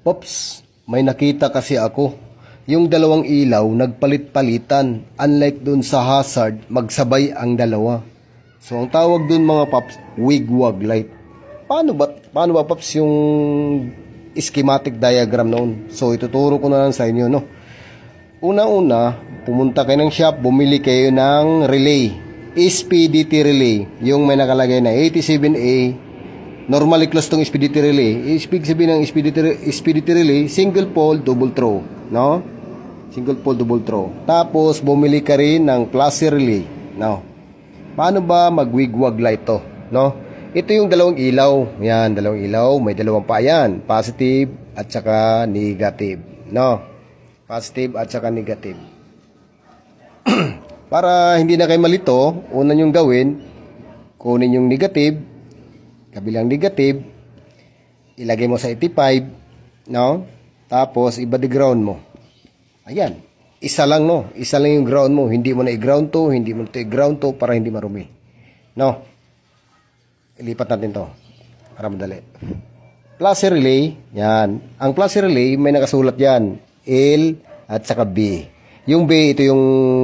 Pops, may nakita kasi ako. Yung dalawang ilaw nagpalit-palitan. Unlike dun sa hazard, magsabay ang dalawa. So ang tawag dun mga Pops, wig-wag light. Paano ba Pops yung schematic diagram noon? So ituturo ko na lang sa inyo, no? Una-una, pumunta kayo ng shop, bumili kayo ng relay. SPDT relay. Yung may nakalagay na 87A. Normally close tong SPDT relay. Ibig sabihin ng SPDT relay, single pole, double throw. No? Single pole, double throw. Tapos, bumili ka rin ng class relay. No? Paano ba mag-wig-wag light to? No? Ito yung dalawang ilaw. Yan, dalawang ilaw. May dalawang pa yan. Positive at saka negative. No? Positive at saka negative. Para hindi na kayo malito, una nyong gawin, kunin yung negative, kabilang negative, ilagay mo sa 85, no? Tapos, iba di ground mo. Ayan. Isa lang, no? Isa lang yung ground mo. Hindi mo na i-ground to, hindi mo na i-ground to para hindi marumi. No? Ilipat natin to para madali. Plus relay, yan. Ang plus relay, may nakasulat yan. L at saka B. Yung B, ito yung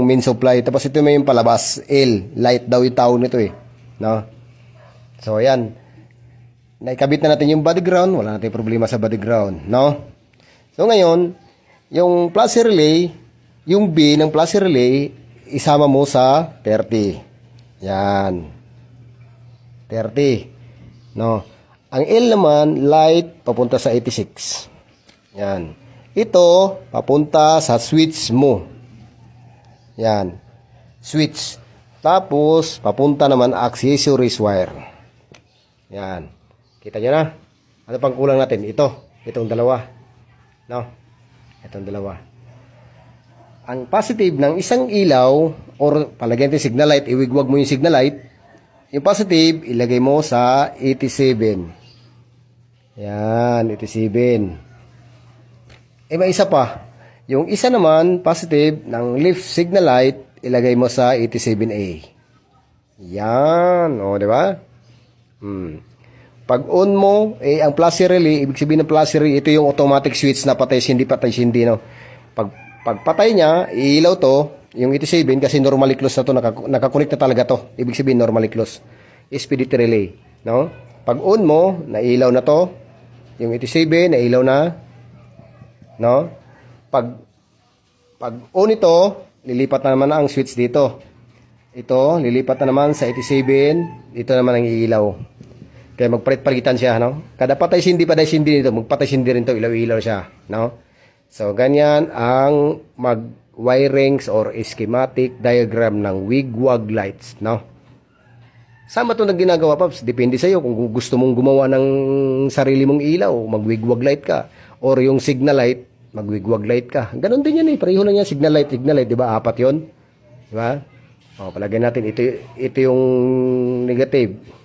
main supply. Tapos ito may yung palabas. L. Light daw yung tawag nito eh. No? So, ayan. Naikabit na natin yung body ground. Wala natin problema sa body ground. No? So, ngayon, yung plus relay, yung B ng plus relay, isama mo sa 30. Yan. 30. No? Ang L naman, light, papunta sa 86. Yan. Ito, papunta sa switch mo. Yan. Switch. Tapos, papunta naman accessories wire. Yan. Kita nyo na? Ano pang kulang natin? Itong dalawa. No? Itong dalawa. Ang positive ng isang ilaw, or palagyan natin signal light, iwigwag mo yung signal light. Yung positive, ilagay mo sa 87. Yan, 87. May isa pa. Yung isa naman, positive, ng left signal light, ilagay mo sa 87A. Yan. O, di ba? Pag on mo, ang plus relay, ibig sabihin ng plus relay, ito yung automatic switch na patay sindi, no? Pag patay niya, iilaw to, yung 87, kasi normally close na to, nakakonect na talaga to. Ibig sabihin, normally close. SPDT relay, no? Pag on mo, nailaw na to, yung 87, nailaw na, no? Pag on ito, lilipat na naman ang switch dito. Ito, lilipat na naman sa 87, dito naman ang iilaw. Kaya magpalit-palitan siya, no? Kada patay-sindi nito, magpatay-sindi rin to, ilaw-ilaw siya, no? So, ganyan ang mag-wirings or schematic diagram ng wig-wag lights, no? Sama to na ginagawa, Paps. Depende sa'yo kung gusto mong gumawa ng sarili mong ilaw, mag-wig-wag light ka. Or yung signal light, mag-wig-wag light ka. Ganon din yan eh. Pareho lang yan, signal light, di ba? Apat yun. Di ba? O, palagay natin, ito yung negative.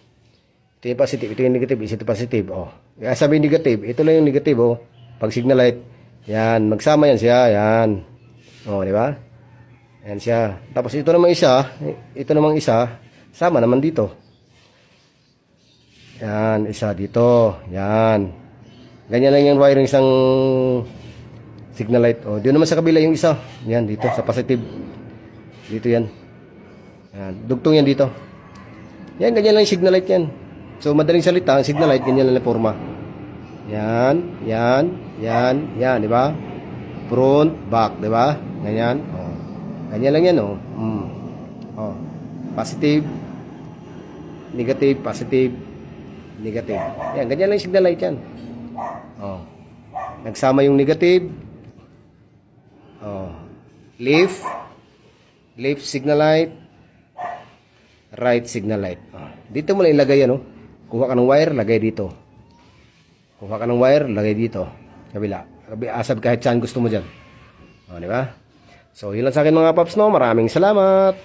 Ito yung positive, ito yung negative, ito positive. O, sabi yung negative, ito lang yung negative, o. Pag signal light, yan, magsama yan siya, yan. O, di ba? Yan siya. Tapos ito namang isa, sama naman dito. Yan, isa dito. Yan. Ganyan lang yung wiring ng signal light. O, doon naman sa kabila yung isa. Yan, dito, sa positive. Dito yan. Yan, dugtong yan dito. Yan, ganyan lang yung signal light yan. So, madaling salita, ang signal light, ganyan lang na forma. Yan, di ba? Front, back, di ba? Ganyan. O. Ganyan lang yan, o. O. Positive, negative, positive, negative. Yan, ganyan lang yung signal light yan. O. Nagsama yung negative. O. Left signal light. Right signal light. O. Dito mo lang ilagay yan, o. Kuha ka ng wire, lagay dito. Kuha ka ng wire, lagay dito. Kabila. Asab kahit saan gusto mo dyan. O, di ba? So, yun lang sa akin mga Paps, no? Maraming salamat.